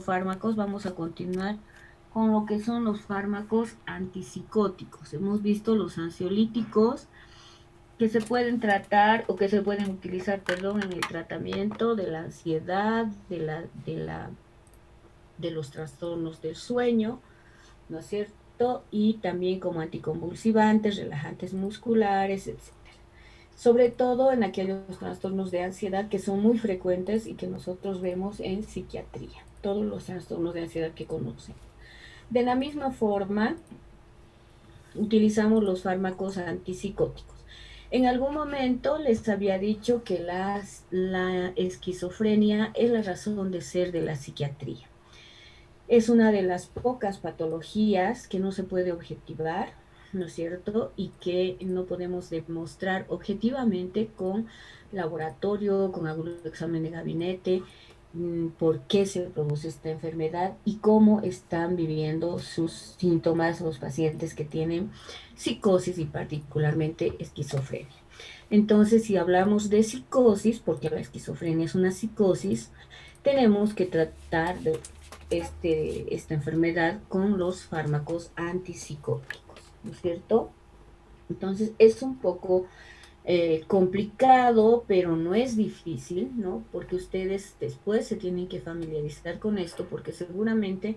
psicofármacos, vamos a continuar con lo que son los fármacos antipsicóticos. Hemos visto los ansiolíticos que se pueden tratar o que se pueden utilizar, perdón, en el tratamiento de la ansiedad, de los trastornos del sueño, ¿no es cierto? Y también como anticonvulsivantes, relajantes musculares, etc. Sobre todo en aquellos trastornos de ansiedad que son muy frecuentes y que nosotros vemos en psiquiatría, todos los trastornos de ansiedad que conocen. De la misma forma, utilizamos los fármacos antipsicóticos. En algún momento les había dicho que la esquizofrenia es la razón de ser de la psiquiatría. Es una de las pocas patologías que no se puede objetivar, ¿no es cierto? Y que no podemos demostrar objetivamente con laboratorio, con algún examen de gabinete, por qué se produce esta enfermedad y cómo están viviendo sus síntomas los pacientes que tienen psicosis y particularmente esquizofrenia. Entonces, si hablamos de psicosis, porque la esquizofrenia es una psicosis, tenemos que tratar de esta enfermedad con los fármacos antipsicóticos, ¿no es cierto? Entonces es un poco complicado, pero no es difícil, ¿no? Porque ustedes después se tienen que familiarizar con esto, porque seguramente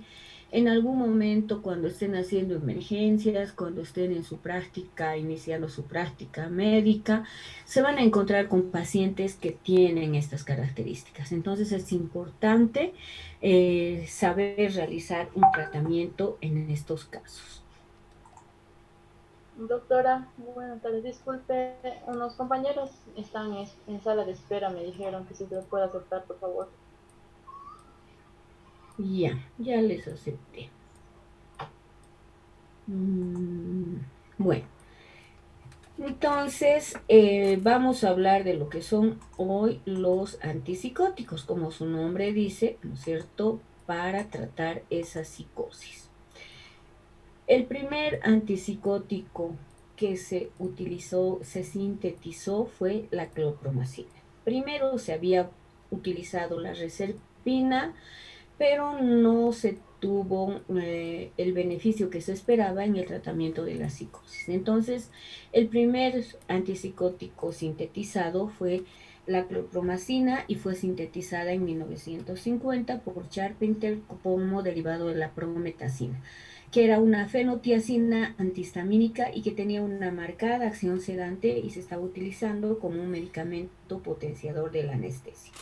en algún momento cuando estén haciendo emergencias, cuando estén en su práctica, iniciando su práctica médica, se van a encontrar con pacientes que tienen estas características. Entonces es importante saber realizar un tratamiento en estos casos. Doctora, buenas tardes. Disculpe, unos compañeros están en sala de espera. Me dijeron que si se lo puede aceptar, por favor. Ya les acepté. Mm, bueno. Entonces, vamos a hablar de lo que son hoy los antipsicóticos, como su nombre dice, ¿no es cierto?, para tratar esa psicosis. El primer antipsicótico que se utilizó, se sintetizó fue la clorpromacina. Primero se había utilizado la reserpina, pero no se tuvo el beneficio que se esperaba en el tratamiento de la psicosis. Entonces, el primer antipsicótico sintetizado fue la clorpromacina y fue sintetizada en 1950 por Charpenter como derivado de la prometacina, que era una fenotiazina antihistamínica y que tenía una marcada acción sedante y se estaba utilizando como un medicamento potenciador de la anestesia,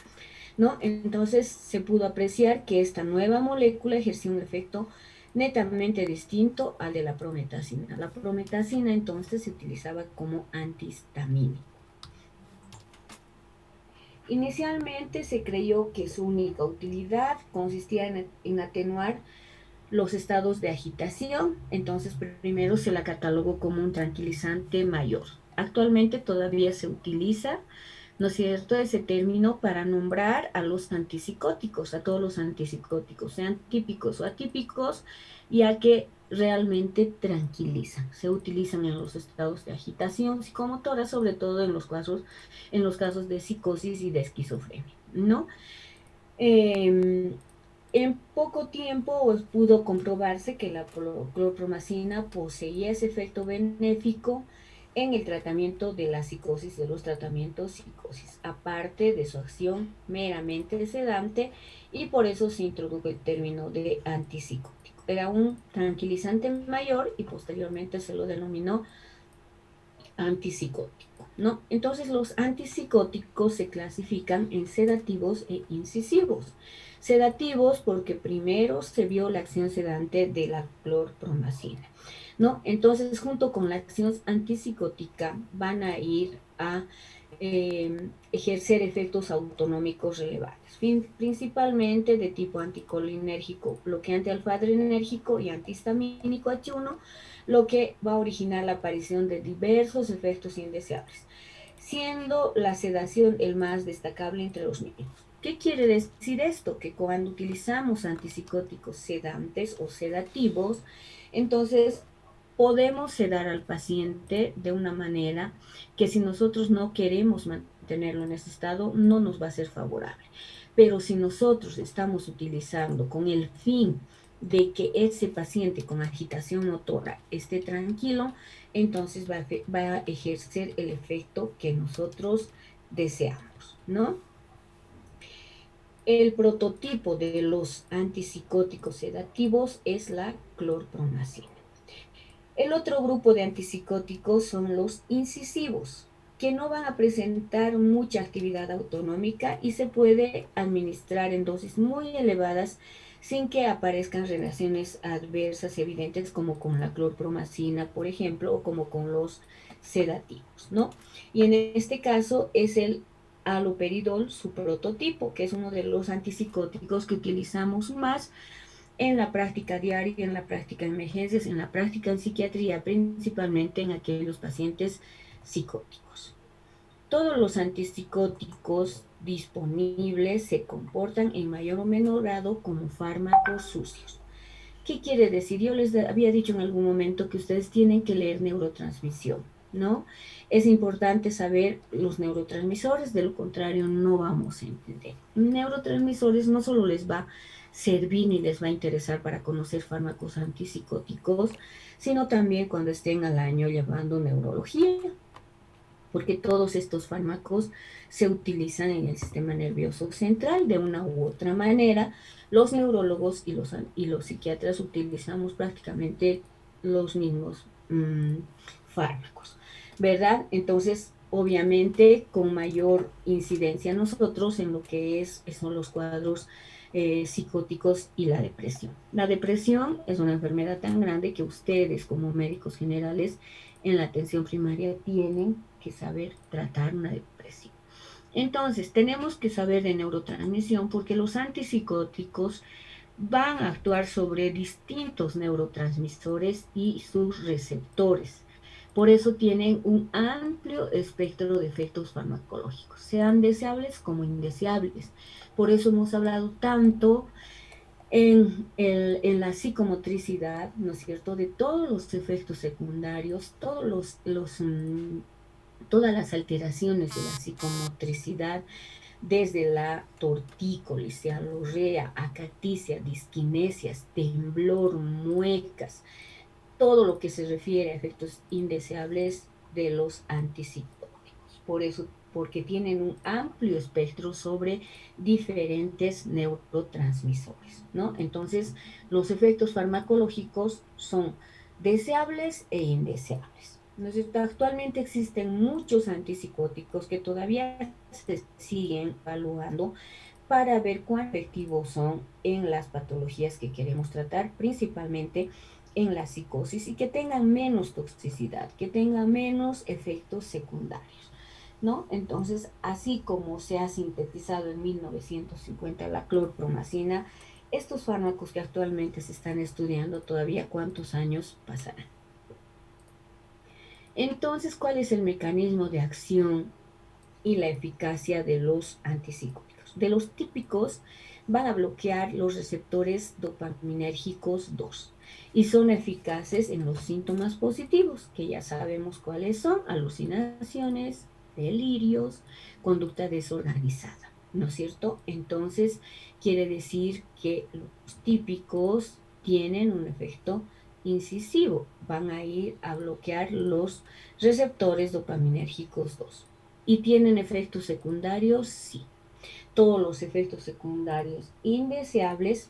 ¿no? Entonces se pudo apreciar que esta nueva molécula ejerció un efecto netamente distinto al de la prometacina. La prometacina entonces se utilizaba como antihistamínico. Inicialmente se creyó que su única utilidad consistía en atenuar los estados de agitación, entonces primero se la catalogó como un tranquilizante mayor. Actualmente todavía se utiliza, ¿no es cierto?, ese término para nombrar a los antipsicóticos, a todos los antipsicóticos, sean típicos o atípicos, ya que realmente tranquilizan. Se utilizan en los estados de agitación psicomotora, sobre todo en los casos de psicosis y de esquizofrenia, ¿no? Eh, en poco tiempo pues, pudo comprobarse que la clorpromacina poseía ese efecto benéfico en el tratamiento de la psicosis, de los tratamientos psicosis, aparte de su acción meramente sedante, y por eso se introdujo el término de antipsicótico. Era un tranquilizante mayor y posteriormente se lo denominó antipsicótico, ¿no? Entonces los antipsicóticos se clasifican en sedativos e incisivos. Sedativos porque primero se vio la acción sedante de la clorpromacina, ¿no? Entonces junto con la acción antipsicótica van a ir a ejercer efectos autonómicos relevantes, principalmente de tipo anticolinérgico, bloqueante alfa-adrenérgico y antihistamínico H1, lo que va a originar la aparición de diversos efectos indeseables, siendo la sedación el más destacable entre los niños. ¿Qué quiere decir esto? Que cuando utilizamos antipsicóticos sedantes o sedativos, entonces podemos sedar al paciente de una manera que si nosotros no queremos mantenerlo en ese estado, no nos va a ser favorable. Pero si nosotros estamos utilizando con el fin de que ese paciente con agitación motora esté tranquilo, entonces va a ejercer el efecto que nosotros deseamos, ¿no? El prototipo de los antipsicóticos sedativos es la clorpromazina. El otro grupo de antipsicóticos son los incisivos, que no van a presentar mucha actividad autonómica y se puede administrar en dosis muy elevadas sin que aparezcan relaciones adversas evidentes como con la clorpromazina, por ejemplo, o como con los sedativos, ¿no? Y en este caso es el haloperidol, su prototipo, que es uno de los antipsicóticos que utilizamos más en la práctica diaria, en la práctica de emergencias, en la práctica en psiquiatría, principalmente en aquellos pacientes psicóticos. Todos los antipsicóticos disponibles se comportan en mayor o menor grado como fármacos sucios. ¿Qué quiere decir? Yo les había dicho en algún momento que ustedes tienen que leer neurotransmisión, ¿no? Es importante saber los neurotransmisores, de lo contrario no vamos a entender. Neurotransmisores no solo les va a servir ni les va a interesar para conocer fármacos antipsicóticos, sino también cuando estén al año llevando neurología, porque todos estos fármacos se utilizan en el sistema nervioso central de una u otra manera. Los neurólogos y los psiquiatras utilizamos prácticamente los mismos fármacos, ¿verdad? Entonces, obviamente, con mayor incidencia nosotros en lo que son los cuadros psicóticos y la depresión. La depresión es una enfermedad tan grande que ustedes como médicos generales en la atención primaria tienen que saber tratar una depresión. Entonces, tenemos que saber de neurotransmisión porque los antipsicóticos van a actuar sobre distintos neurotransmisores y sus receptores. Por eso tienen un amplio espectro de efectos farmacológicos, sean deseables como indeseables. Por eso hemos hablado tanto en la psicomotricidad, ¿no es cierto?, de todos los efectos secundarios, todas las alteraciones de la psicomotricidad, desde la tortícolis, cialorrea, acaticia, disquinesias, temblor, muecas, todo lo que se refiere a efectos indeseables de los antipsicóticos. Por eso, porque tienen un amplio espectro sobre diferentes neurotransmisores, ¿no? Entonces, los efectos farmacológicos son deseables e indeseables. Entonces, actualmente existen muchos antipsicóticos que todavía se siguen evaluando para ver cuán efectivos son en las patologías que queremos tratar, principalmente en la psicosis, y que tengan menos toxicidad, que tengan menos efectos secundarios, ¿no? Entonces, así como se ha sintetizado en 1950 la clorpromazina, estos fármacos que actualmente se están estudiando todavía cuántos años pasarán. Entonces, ¿cuál es el mecanismo de acción y la eficacia de los antipsicóticos? De los típicos, van a bloquear los receptores dopaminérgicos 2 y son eficaces en los síntomas positivos, que ya sabemos cuáles son: alucinaciones, delirios, conducta desorganizada, ¿no es cierto? Entonces, quiere decir que los típicos tienen un efecto incisivo, van a ir a bloquear los receptores dopaminérgicos 2. ¿Y tienen efectos secundarios? Sí. Todos los efectos secundarios indeseables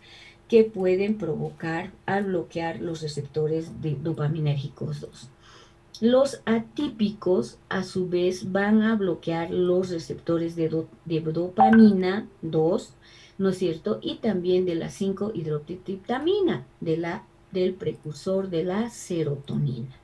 que pueden provocar al bloquear los receptores de dopaminérgicos 2. Los atípicos, a su vez, van a bloquear los receptores de dopamina 2, ¿no es cierto? Y también de la 5-hidroxitriptamina, del precursor de la serotonina,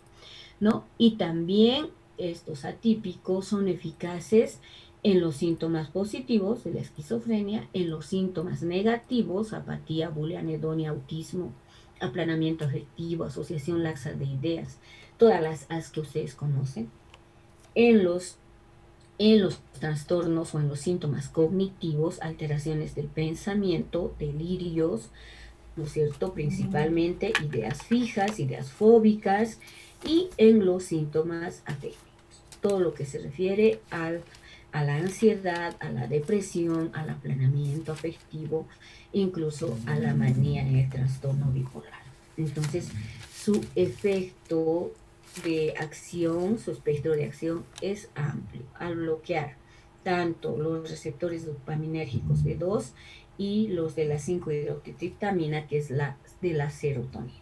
¿no? Y también estos atípicos son eficaces en los síntomas positivos de la esquizofrenia, en los síntomas negativos: apatía, bulia, anedonia, autismo, aplanamiento afectivo, asociación laxa de ideas, todas las As que ustedes conocen, en los trastornos o en los síntomas cognitivos, alteraciones del pensamiento, delirios, ¿no es cierto? Principalmente ideas fijas, ideas fóbicas, y en los síntomas afectivos, todo lo que se refiere a la ansiedad, a la depresión, al aplanamiento afectivo, incluso a la manía en el trastorno bipolar. Entonces, su efecto de acción, su espectro de acción es amplio. Al bloquear tanto los receptores dopaminérgicos B2 y los de la 5-hidroxitriptamina, que es la de la serotonina.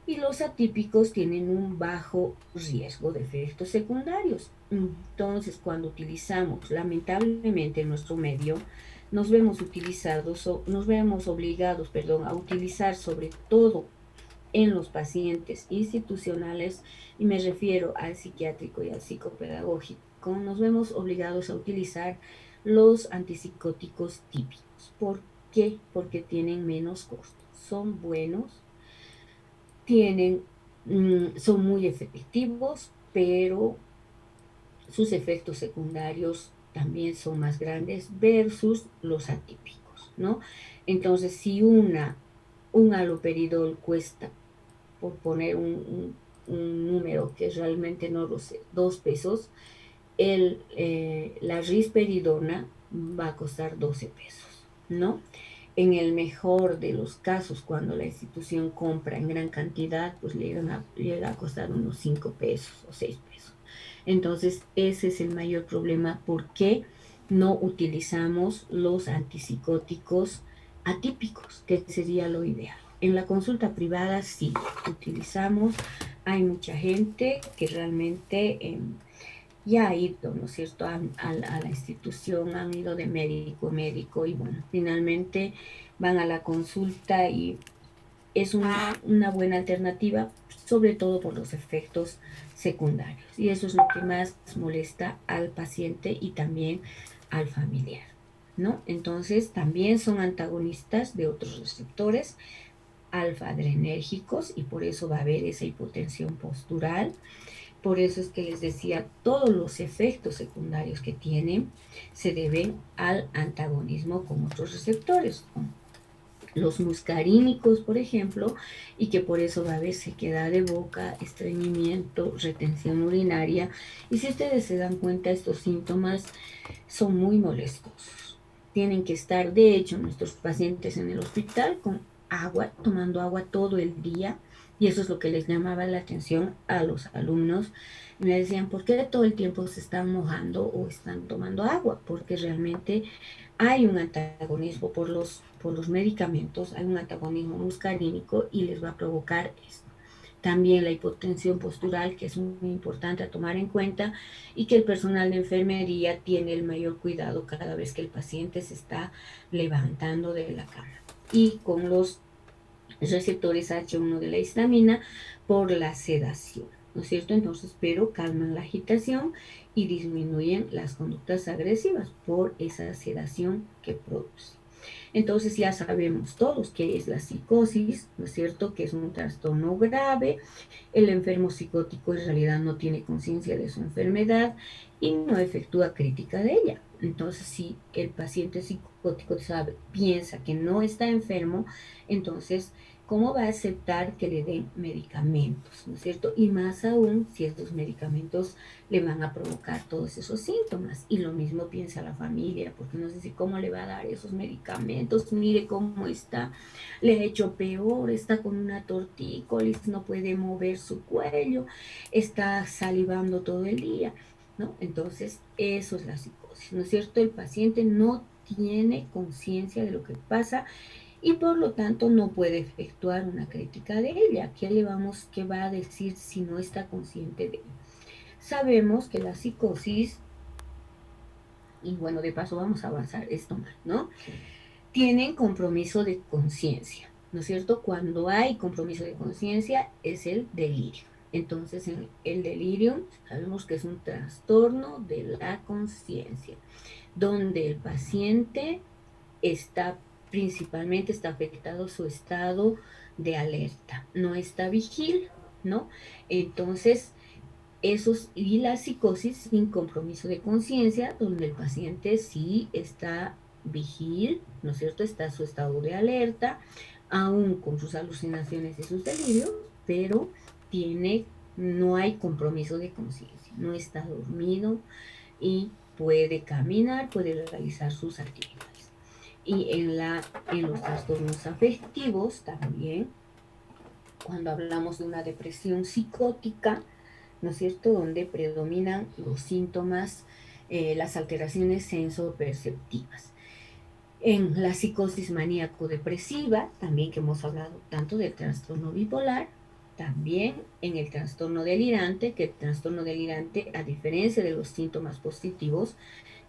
Y los atípicos tienen un bajo riesgo de efectos secundarios. Entonces, cuando utilizamos, lamentablemente en nuestro medio, nos vemos utilizados o nos vemos obligados, perdón, a utilizar sobre todo en los pacientes institucionales, y me refiero al psiquiátrico y al psicopedagógico, nos vemos obligados a utilizar los antipsicóticos típicos. ¿Por qué? Porque tienen menos costo, son buenos, tienen, son muy efectivos, pero sus efectos secundarios también son más grandes versus los atípicos, ¿no? Entonces, si un haloperidol cuesta, por poner un número que realmente no lo sé, 2 pesos, la risperidona va a costar 12 pesos, ¿no? En el mejor de los casos, cuando la institución compra en gran cantidad, pues llega a costar unos 5 pesos o 6 pesos. Entonces, ese es el mayor problema. ¿Por qué no utilizamos los antipsicóticos atípicos, que sería lo ideal? En la consulta privada sí utilizamos. Hay mucha gente que realmente ya ha ido, ¿no es cierto?, a la institución, han ido de médico a médico y bueno, finalmente van a la consulta y es una buena alternativa, sobre todo por los efectos secundarios. Y eso es lo que más molesta al paciente y también al familiar, ¿no? Entonces, también son antagonistas de otros receptores alfa-adrenérgicos y por eso va a haber esa hipotensión postural. Por eso es que les decía, todos los efectos secundarios que tienen se deben al antagonismo con otros receptores, con los muscarínicos, por ejemplo, y que por eso va a haber sequedad de boca, estreñimiento, retención urinaria. Y si ustedes se dan cuenta, estos síntomas son muy molestos. Tienen que estar, de hecho, nuestros pacientes en el hospital con agua, tomando agua todo el día, y eso es lo que les llamaba la atención a los alumnos. Me decían, ¿por qué todo el tiempo se están mojando o están tomando agua? Porque realmente hay un antagonismo por los medicamentos, hay un antagonismo muscarínico y les va a provocar esto. También la hipotensión postural, que es muy importante a tomar en cuenta, y que el personal de enfermería tiene el mayor cuidado cada vez que el paciente se está levantando de la cama. Y con los receptores H1 de la histamina por la sedación, ¿no es cierto? Entonces, pero calman la agitación y disminuyen las conductas agresivas por esa sedación que produce. Entonces ya sabemos todos qué es la psicosis, ¿no es cierto? Que es un trastorno grave. El enfermo psicótico en realidad no tiene conciencia de su enfermedad y no efectúa crítica de ella. Entonces, si el paciente psicótico sabe, piensa que no está enfermo, entonces, ¿cómo va a aceptar que le den medicamentos? ¿No es cierto? Y más aún si estos medicamentos le van a provocar todos esos síntomas. Y lo mismo piensa la familia, porque no sé si cómo le va a dar esos medicamentos, mire cómo está, le ha hecho peor, está con una tortícolis, no puede mover su cuello, está salivando todo el día, ¿no? Entonces, eso es la psicosis, ¿no es cierto? El paciente no tiene conciencia de lo que pasa y por lo tanto no puede efectuar una crítica de ella. ¿Qué va a decir si no está consciente de ello? Sabemos que la psicosis, y bueno, de paso vamos a avanzar esto más, ¿no? Tienen compromiso de conciencia, ¿no es cierto? Cuando hay compromiso de conciencia es el delirio. Entonces, en el delirio sabemos que es un trastorno de la conciencia, donde el paciente está principalmente está afectado su estado de alerta, no está vigil, ¿no? Entonces, esos y la psicosis sin compromiso de conciencia, donde el paciente sí está vigil, ¿no es cierto? Está en su estado de alerta, aún con sus alucinaciones y sus delirios, pero no hay compromiso de conciencia, no está dormido y puede caminar, puede realizar sus actividades. Y en los trastornos afectivos también, cuando hablamos de una depresión psicótica, ¿no es cierto?, donde predominan los síntomas, las alteraciones sensoperceptivas. En la psicosis maníaco-depresiva, también que hemos hablado tanto del trastorno bipolar, también en el trastorno delirante, que el trastorno delirante, a diferencia de los síntomas positivos,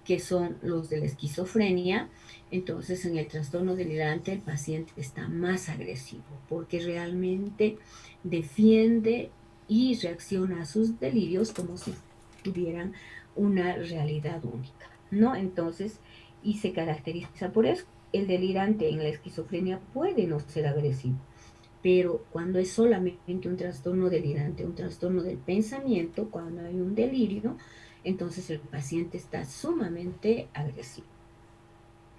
que son los de la esquizofrenia, entonces en el trastorno delirante el paciente está más agresivo porque realmente defiende y reacciona a sus delirios como si tuvieran una realidad única, ¿no? Entonces, y se caracteriza por eso. El delirante en la esquizofrenia puede no ser agresivo, pero cuando es solamente un trastorno delirante, un trastorno del pensamiento, cuando hay un delirio, entonces el paciente está sumamente agresivo.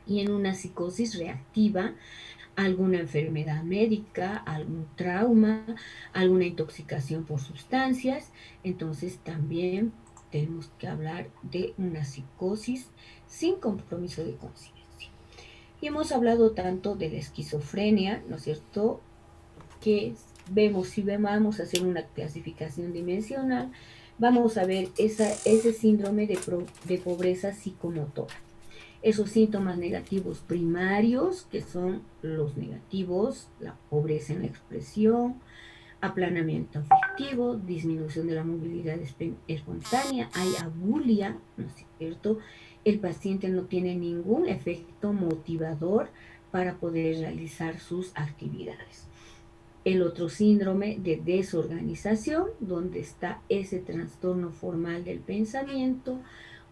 Y en una psicosis reactiva, alguna enfermedad médica, algún trauma, alguna intoxicación por sustancias, entonces también tenemos que hablar de una psicosis sin compromiso de conciencia. Y hemos hablado tanto de la esquizofrenia, ¿no es cierto?, que vemos, si vamos a hacer una clasificación dimensional, vamos a ver ese síndrome de pobreza psicomotora. Esos síntomas negativos primarios, que son los negativos, la pobreza en la expresión, aplanamiento afectivo, disminución de la movilidad espontánea, hay abulia, ¿no es cierto? El paciente no tiene ningún efecto motivador para poder realizar sus actividades. El otro síndrome de desorganización, donde está ese trastorno formal del pensamiento,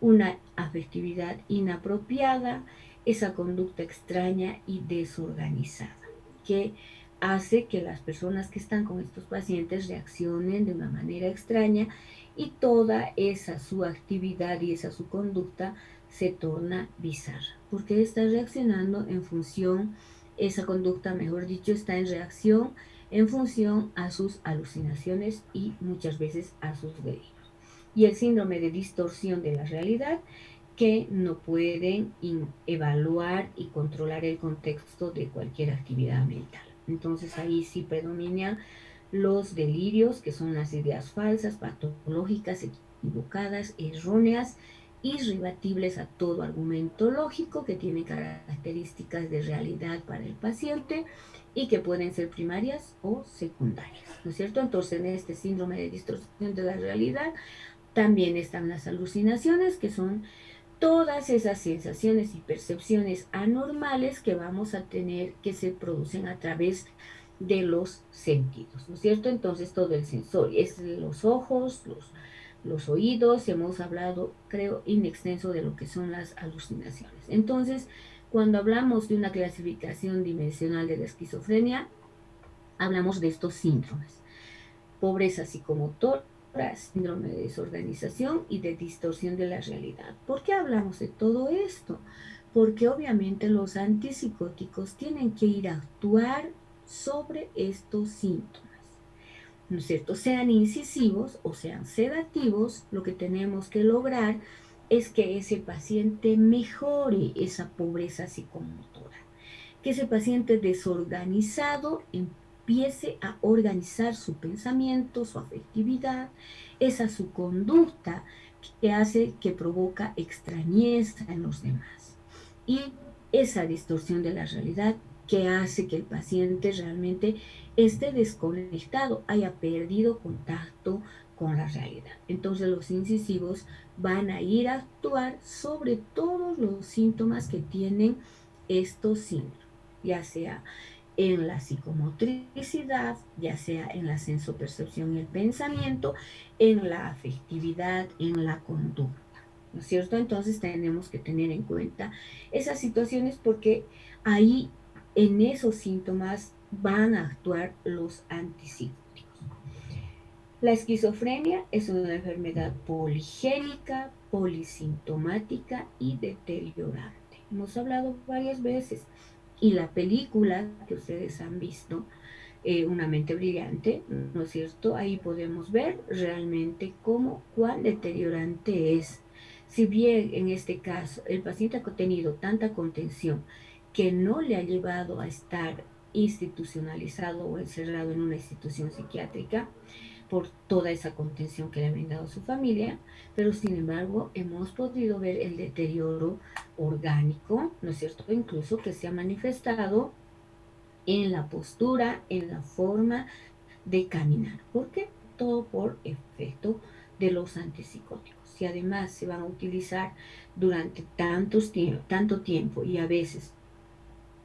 una afectividad inapropiada, esa conducta extraña y desorganizada, que hace que las personas que están con estos pacientes reaccionen de una manera extraña y toda esa su actividad y esa su conducta se torna bizarra, porque está reaccionando en función, esa conducta, mejor dicho, está en reacción en función a sus alucinaciones y muchas veces a sus delirios. Y el síndrome de distorsión de la realidad, que no pueden evaluar y controlar el contexto de cualquier actividad mental. Entonces ahí sí predominan los delirios, que son las ideas falsas, patológicas, equivocadas, erróneas, irrebatibles a todo argumento lógico, que tiene características de realidad para el paciente y que pueden ser primarias o secundarias, ¿no es cierto? Entonces, en este síndrome de distorsión de la realidad también están las alucinaciones, que son todas esas sensaciones y percepciones anormales que vamos a tener, que se producen a través de los sentidos, ¿no es cierto? Entonces, todo el sensorio, es los ojos, los oídos, hemos hablado, creo, in extenso de lo que son las alucinaciones. Entonces, cuando hablamos de una clasificación dimensional de la esquizofrenia, hablamos de estos síndromes: pobreza psicomotora, síndrome de desorganización y de distorsión de la realidad. ¿Por qué hablamos de todo esto? Porque obviamente los antipsicóticos tienen que ir a actuar sobre estos síntomas, ¿no es cierto? Sean incisivos o sean sedativos, lo que tenemos que lograr es que ese paciente mejore esa pobreza psicomotora, que ese paciente desorganizado empiece a organizar su pensamiento, su afectividad, esa su conducta que hace, que provoca extrañeza en los demás. Y esa distorsión de la realidad que hace que el paciente realmente esté desconectado, haya perdido contacto con la realidad. Entonces los incisivos van a ir a actuar sobre todos los síntomas que tienen estos síndromes, ya sea en la psicomotricidad, ya sea en la sensopercepción y el pensamiento, en la afectividad, en la conducta, ¿no es cierto? Entonces tenemos que tener en cuenta esas situaciones porque ahí en esos síntomas van a actuar los antipsicóticos. La esquizofrenia es una enfermedad poligénica, polisintomática y deteriorante. Hemos hablado varias veces y la película que ustedes han visto, Una mente brillante, ¿no es cierto? Ahí podemos ver realmente cuán deteriorante es. Si bien en este caso el paciente ha tenido tanta contención que no le ha llevado a estar institucionalizado o encerrado en una institución psiquiátrica por toda esa contención que le ha brindado su familia, pero sin embargo hemos podido ver el deterioro orgánico, ¿no es cierto? Incluso que se ha manifestado en la postura, en la forma de caminar. ¿Por qué? Todo por efecto de los antipsicóticos. Si además se van a utilizar durante tanto tiempo y a veces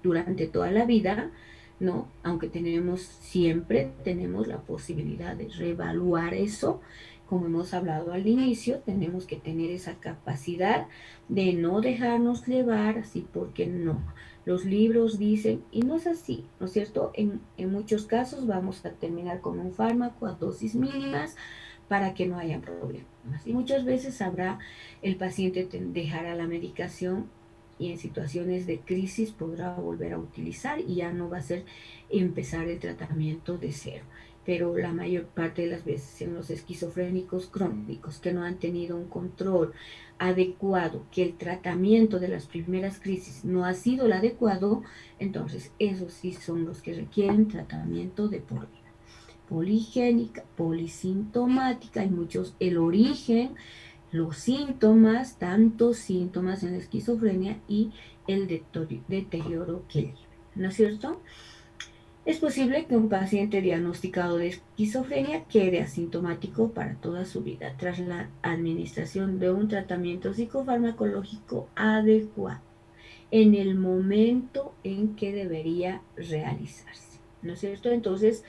durante toda la vida, ¿no? Aunque siempre tenemos la posibilidad de reevaluar eso, como hemos hablado al inicio, tenemos que tener esa capacidad de no dejarnos llevar así porque no. Los libros dicen, y no es así, ¿no es cierto? En muchos casos vamos a terminar con un fármaco a dosis mínimas para que no haya problemas. Y muchas veces habrá el paciente dejará la medicación y en situaciones de crisis podrá volver a utilizar y ya no va a ser empezar el tratamiento de cero. Pero la mayor parte de las veces en los esquizofrénicos crónicos que no han tenido un control adecuado, que el tratamiento de las primeras crisis no ha sido el adecuado, entonces esos sí son los que requieren tratamiento de por vida. Poligénica, polisintomática, hay muchos, el origen, los síntomas, tantos síntomas en la esquizofrenia y el deterioro que lleva, ¿no es cierto? Es posible que un paciente diagnosticado de esquizofrenia quede asintomático para toda su vida tras la administración de un tratamiento psicofarmacológico adecuado en el momento en que debería realizarse, ¿no es cierto? Entonces,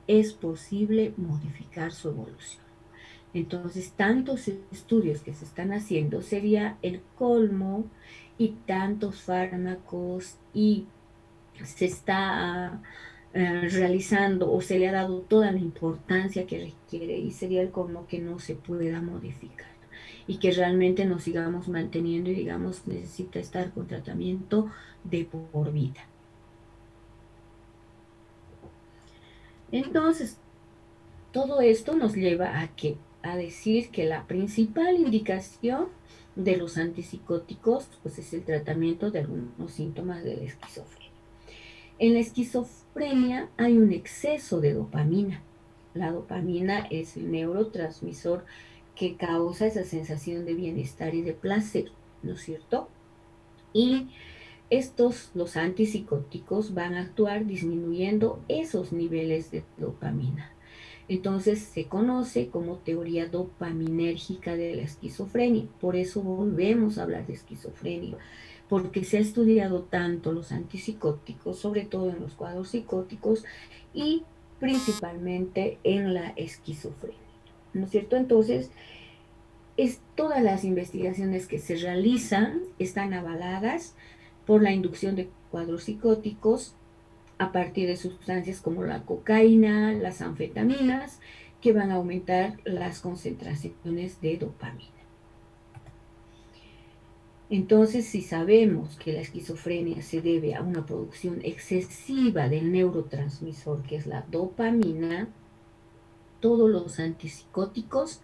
es posible modificar su evolución. Entonces, tantos estudios que se están haciendo sería el colmo y tantos fármacos y se está realizando o se le ha dado toda la importancia que requiere y sería el colmo que no se pueda modificar y que realmente nos sigamos manteniendo y digamos necesita estar con tratamiento de por vida. Entonces, todo esto nos lleva a decir que la principal indicación de los antipsicóticos pues, es el tratamiento de algunos síntomas de la esquizofrenia. En la esquizofrenia hay un exceso de dopamina. La dopamina es el neurotransmisor que causa esa sensación de bienestar y de placer, ¿no es cierto? Y los antipsicóticos, van a actuar disminuyendo esos niveles de dopamina. Entonces se conoce como teoría dopaminérgica de la esquizofrenia. Por eso volvemos a hablar de esquizofrenia, porque se ha estudiado tanto los antipsicóticos, sobre todo en los cuadros psicóticos y principalmente en la esquizofrenia. ¿No es cierto? Entonces, todas las investigaciones que se realizan están avaladas por la inducción de cuadros psicóticos a partir de sustancias como la cocaína, las anfetaminas, que van a aumentar las concentraciones de dopamina. Entonces, si sabemos que la esquizofrenia se debe a una producción excesiva del neurotransmisor, que es la dopamina, todos los antipsicóticos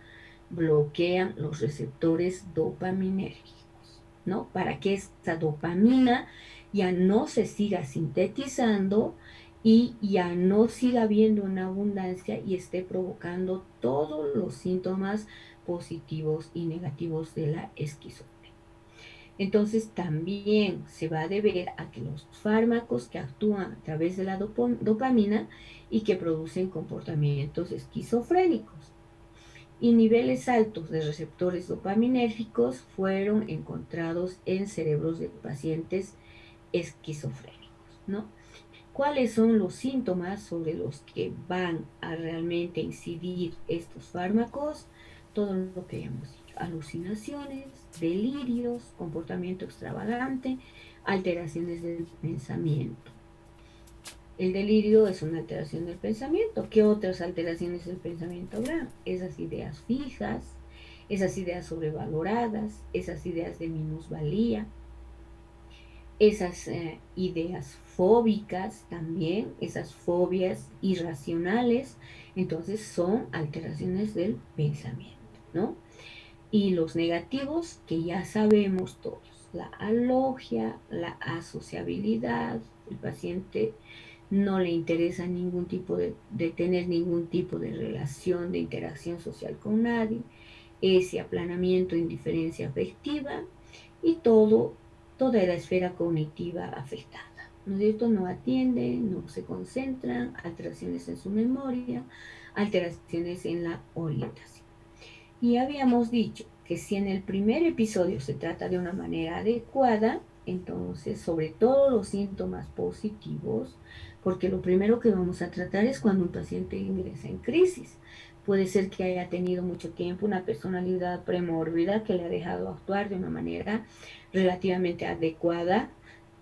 bloquean los receptores dopaminérgicos, ¿no? Para que esta dopamina ya no se siga sintetizando y ya no siga habiendo una abundancia y esté provocando todos los síntomas positivos y negativos de la esquizofrenia. Entonces también se va a deber a que los fármacos que actúan a través de la dopamina y que producen comportamientos esquizofrénicos y niveles altos de receptores dopaminérgicos fueron encontrados en cerebros de pacientes esquizofrénicos, ¿no? ¿Cuáles son los síntomas sobre los que van a realmente incidir estos fármacos? Todo lo que hemos dicho, alucinaciones, delirios, comportamiento extravagante, alteraciones del pensamiento. El delirio es una alteración del pensamiento. ¿Qué otras alteraciones del pensamiento habrá? Esas ideas fijas, esas ideas sobrevaloradas, esas ideas de minusvalía, esas ideas fóbicas también, esas fobias irracionales, entonces son alteraciones del pensamiento, ¿no? Y los negativos, que ya sabemos todos, la alogia, la asociabilidad, el paciente no le interesa ningún tipo de tener ningún tipo de relación, de interacción social con nadie, ese aplanamiento, indiferencia afectiva y toda la esfera cognitiva afectada. ¿No es cierto? No atiende, no se concentran, alteraciones en su memoria, alteraciones en la orientación. Y habíamos dicho que si en el primer episodio se trata de una manera adecuada, entonces sobre todo los síntomas positivos, porque lo primero que vamos a tratar es cuando un paciente ingresa en crisis. Puede ser que haya tenido mucho tiempo una personalidad premórbida que le ha dejado actuar de una manera relativamente adecuada,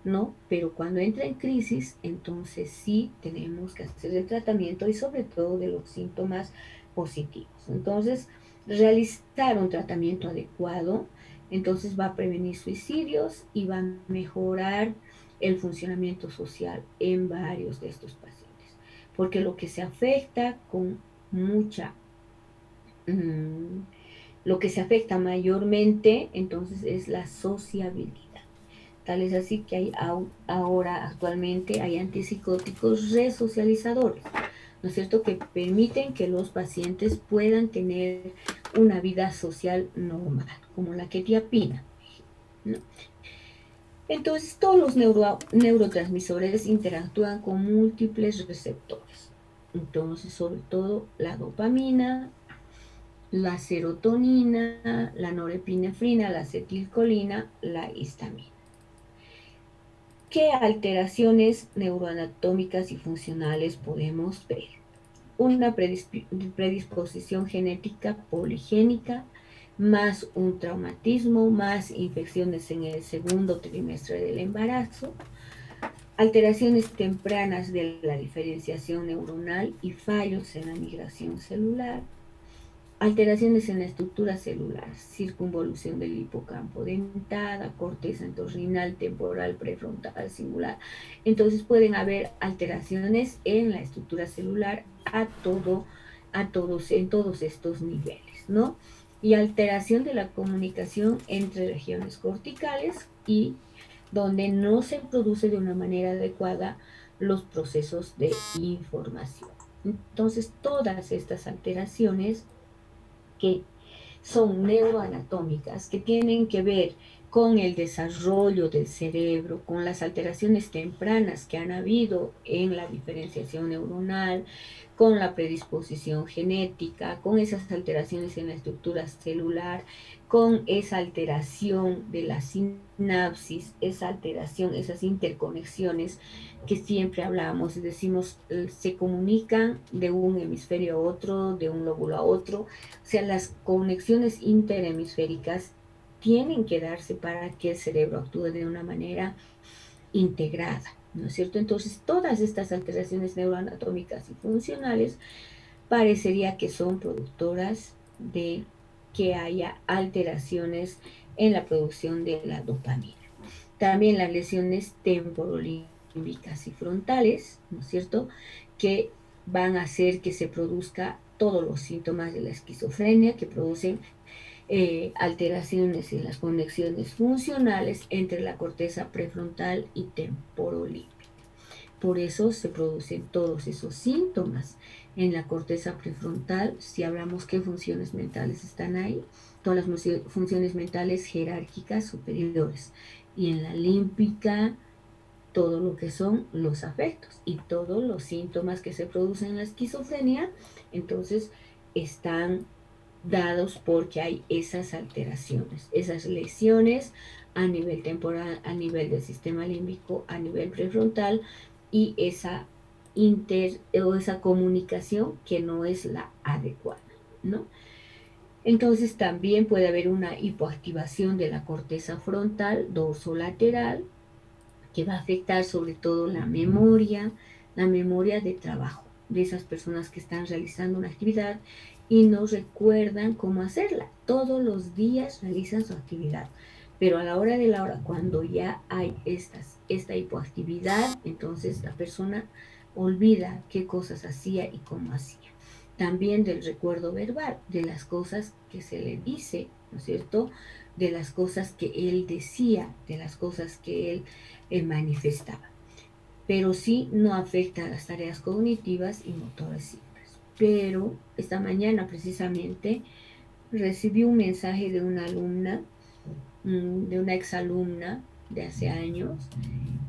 ¿no? Pero cuando entra en crisis, entonces sí tenemos que hacer el tratamiento y sobre todo de los síntomas positivos. Entonces, realizar un tratamiento adecuado, entonces va a prevenir suicidios y va a mejorar el funcionamiento social en varios de estos pacientes. Porque lo que se afecta con mucha, mm, lo que se afecta mayormente, entonces es la sociabilidad. Tal es así que hay ahora actualmente hay antipsicóticos resocializadores, ¿no es cierto?, que permiten que los pacientes puedan tener una vida social normal, como la quetiapina, ¿no? Entonces, todos los neurotransmisores interactúan con múltiples receptores. Entonces, sobre todo la dopamina, la serotonina, la norepinefrina, la acetilcolina, la histamina. ¿Qué alteraciones neuroanatómicas y funcionales podemos ver? Una predisposición genética poligénica, más un traumatismo, más infecciones en el segundo trimestre del embarazo, alteraciones tempranas de la diferenciación neuronal y fallos en la migración celular, alteraciones en la estructura celular, circunvolución del hipocampo dentada, corteza entorrinal, temporal, prefrontal, singular. Entonces pueden haber alteraciones en la estructura celular en todos estos niveles, ¿no? Y alteración de la comunicación entre regiones corticales y donde no se produce de una manera adecuada los procesos de información. Entonces, todas estas alteraciones que son neuroanatómicas, que tienen que ver con el desarrollo del cerebro, con las alteraciones tempranas que han habido en la diferenciación neuronal, con la predisposición genética, con esas alteraciones en la estructura celular, con esa alteración de la sinapsis, esa alteración, esas interconexiones que siempre hablamos, decimos, se comunican de un hemisferio a otro, de un lóbulo a otro, o sea, las conexiones interhemisféricas tienen que darse para que el cerebro actúe de una manera integrada, ¿no es cierto? Entonces, todas estas alteraciones neuroanatómicas y funcionales parecería que son productoras de que haya alteraciones en la producción de la dopamina. También las lesiones temporolímbicas y frontales, ¿no es cierto?, que van a hacer que se produzca todos los síntomas de la esquizofrenia, que producen alteraciones en las conexiones funcionales entre la corteza prefrontal y temporolímbica. Por eso se producen todos esos síntomas en la corteza prefrontal. Si hablamos qué funciones mentales están ahí, todas las funciones mentales jerárquicas superiores. Y en la límbica, todo lo que son los afectos y todos los síntomas que se producen en la esquizofrenia, entonces están dados porque hay esas alteraciones, esas lesiones a nivel temporal, a nivel del sistema límbico, a nivel prefrontal y esa comunicación que no es la adecuada, ¿no? Entonces también puede haber una hipoactivación de la corteza frontal dorsolateral que va a afectar sobre todo la memoria de trabajo de esas personas que están realizando una actividad y no recuerdan cómo hacerla. Todos los días realizan su actividad, pero a la hora de la hora, cuando ya hay esta hipoactividad, entonces la persona olvida qué cosas hacía y cómo hacía. También del recuerdo verbal, de las cosas que se le dice ¿no es cierto? De las cosas que él decía, de las cosas que él manifestaba. Pero sí no afecta a las tareas cognitivas y motoras simples. Pero esta mañana precisamente recibí un mensaje de una alumna, de una exalumna de hace años,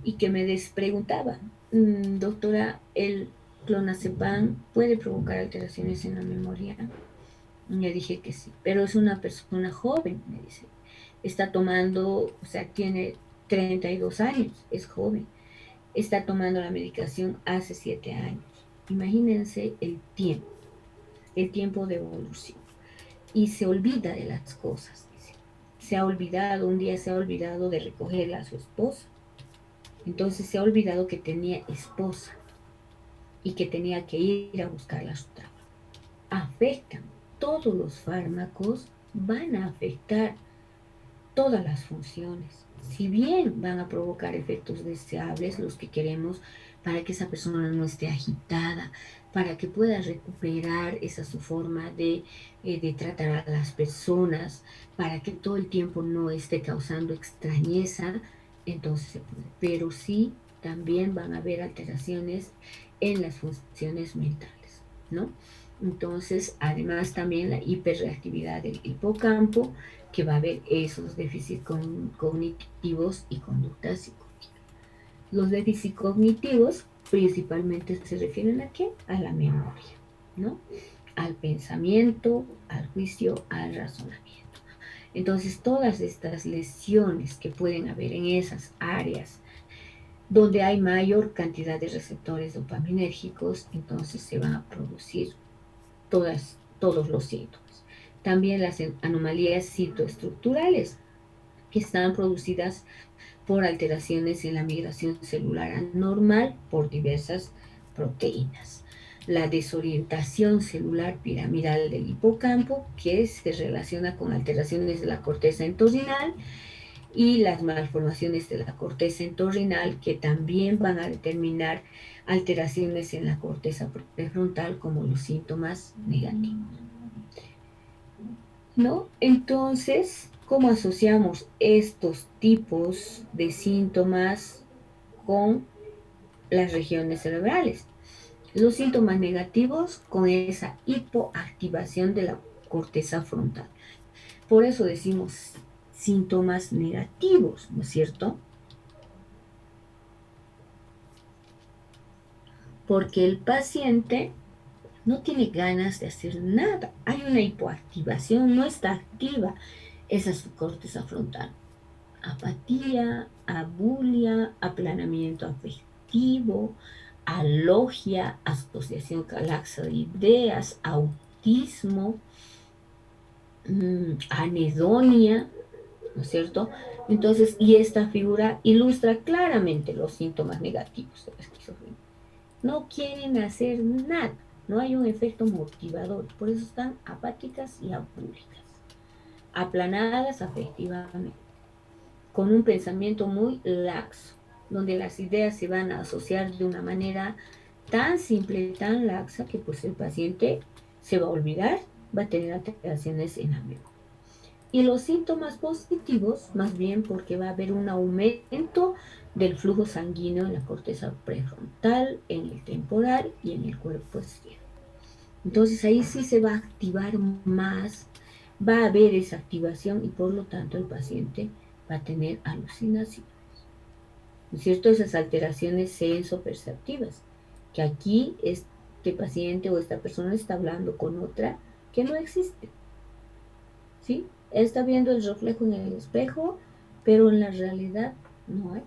y que me preguntaba, doctora, ¿el clonazepam puede provocar alteraciones en la memoria? Y le dije que sí, pero es una persona joven, me dice. Está tomando, o sea, tiene 32 años, es joven. Está tomando la medicación hace 7 años. Imagínense el tiempo de evolución. Y se olvida de las cosas, dice. Se ha olvidado, un día se ha olvidado de recogerla a su esposa. Entonces se ha olvidado que tenía esposa y que tenía que ir a buscarla a su trabajo. Afectan. Todos los fármacos van a afectar todas las funciones. Si bien van a provocar efectos deseables, los que queremos, para que esa persona no esté agitada, para que pueda recuperar esa su forma de tratar a las personas, para que todo el tiempo no esté causando extrañeza, entonces se puede. Pero sí, también van a haber alteraciones en las funciones mentales, ¿no? Entonces, además también la hiperreactividad del hipocampo, que va a haber esos déficits cognitivos y conductas psicóticas. Los déficits cognitivos principalmente se refieren a qué? A la memoria, ¿no? Al pensamiento, al juicio, al razonamiento. Entonces, todas estas lesiones que pueden haber en esas áreas donde hay mayor cantidad de receptores dopaminérgicos, entonces se van a producir todos los síntomas. También las anomalías citoestructurales, que están producidas por alteraciones en la migración celular anormal por diversas proteínas. La desorientación celular piramidal del hipocampo, que se relaciona con alteraciones de la corteza entorrinal, y las malformaciones de la corteza entorrinal, que también van a determinar alteraciones en la corteza prefrontal como los síntomas negativos, ¿no? Entonces, ¿cómo asociamos estos tipos de síntomas con las regiones cerebrales? Los síntomas negativos con esa hipoactivación de la corteza frontal. Por eso decimos síntomas negativos, ¿no es cierto? Porque el paciente no tiene ganas de hacer nada. Hay una hipoactivación, no está activa esa su corteza frontal. Apatía, abulia, aplanamiento afectivo, alogia, asociación laxa de ideas, autismo, anedonia, ¿no es cierto? Entonces, y esta figura ilustra claramente los síntomas negativos de la esquizofrenia. No quieren hacer nada, no hay un efecto motivador, por eso están apáticas y abúlicas, aplanadas afectivamente, con un pensamiento muy laxo, donde las ideas se van a asociar de una manera tan simple, tan laxa, que pues el paciente se va a olvidar, va a tener alteraciones en la memoria. Y los síntomas positivos, más bien porque va a haber un aumento del flujo sanguíneo en la corteza prefrontal, en el temporal y en el cuerpo externo. Entonces ahí sí se va a activar más, va a haber esa activación y por lo tanto el paciente va a tener alucinaciones, ¿no es cierto? Esas alteraciones sensoperceptivas, que aquí este paciente o esta persona está hablando con otra que no existe, ¿sí? Él está viendo el reflejo en el espejo, pero en la realidad no hay,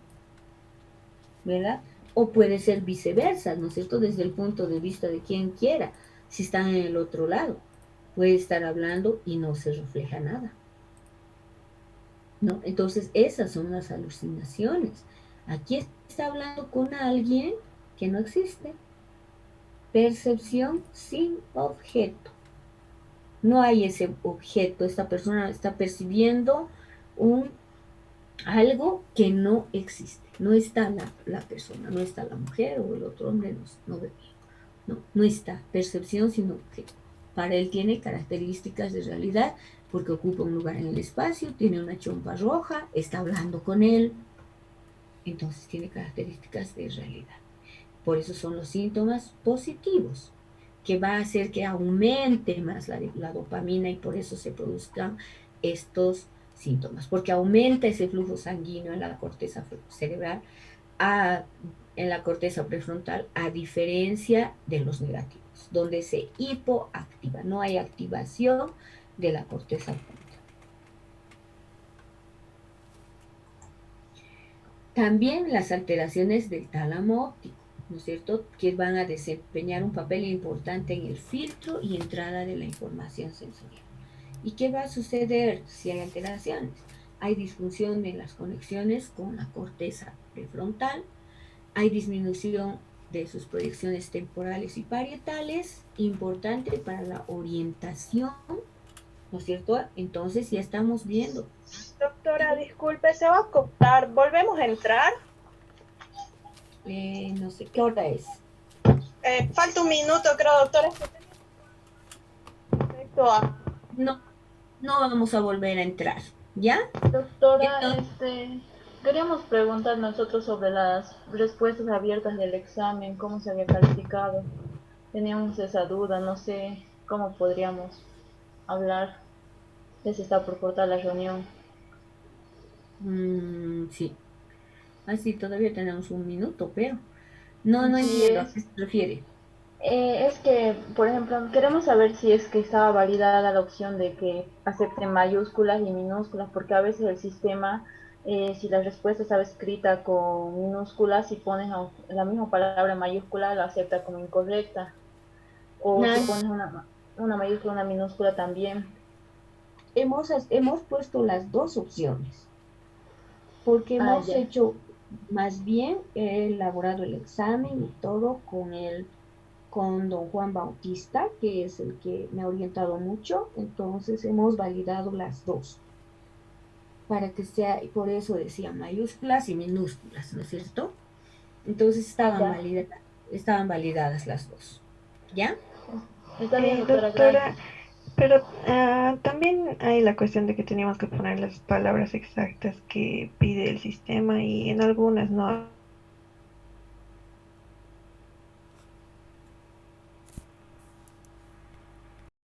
¿verdad? O puede ser viceversa, ¿no es cierto? Desde el punto de vista de quien quiera, si están en el otro lado, puede estar hablando y no se refleja nada, ¿no? Entonces, esas son las alucinaciones. Aquí está hablando con alguien que no existe. Percepción sin objeto. No hay ese objeto. Esta persona está percibiendo un algo que no existe. No está la persona, no está la mujer o el otro hombre, no, no, no está. Percepción sin objeto. Para él tiene características de realidad porque ocupa un lugar en el espacio, tiene una chompa roja, está hablando con él, entonces tiene características de realidad. Por eso son los síntomas positivos, que va a hacer que aumente más la dopamina y por eso se produzcan estos síntomas, porque aumenta ese flujo sanguíneo en la corteza cerebral, a, en la corteza prefrontal, a diferencia de los negativos, donde se hipoactiva, no hay activación de la corteza frontal. También las alteraciones del tálamo óptico, ¿no es cierto?, que van a desempeñar un papel importante en el filtro y entrada de la información sensorial. ¿Y qué va a suceder si hay alteraciones? Hay disfunción en las conexiones con la corteza prefrontal, hay disminución de sus proyecciones temporales y parietales, importante para la orientación, ¿no es cierto? Entonces ya estamos viendo. Doctora, disculpe, se va a cortar. ¿Volvemos a entrar? No sé qué hora es. Falta un minuto, creo, doctora. Es que respecto a... No, no vamos a volver a entrar, ¿ya? Doctora, Entonces, queríamos preguntar nosotros sobre las respuestas abiertas del examen, cómo se había calificado. Teníamos esa duda, no sé cómo podríamos hablar. Ya se está por cortar la reunión. sí, así todavía tenemos un minuto, pero no Sí, entiendo a qué se refiere. es que, por ejemplo, queremos saber si es que estaba validada la opción de que acepten mayúsculas y minúsculas, porque a veces el sistema, si la respuesta estaba escrita con minúsculas, si pones la misma palabra en mayúscula, la acepta como incorrecta. O si Nah, pones una mayúscula, una minúscula también. hemos puesto las dos opciones, porque Ah, hemos ya. hecho, más bien, he elaborado el examen y todo con don Juan Bautista, que es el que me ha orientado mucho, entonces hemos validado las dos, para que sea, y por eso decía mayúsculas y minúsculas, ¿no es cierto? Entonces Ah, ya. estaban validadas las dos, ¿ya? Está bien, doctora, Doctora, gracias. pero también hay la cuestión de que teníamos que poner las palabras exactas que pide el sistema y en algunas no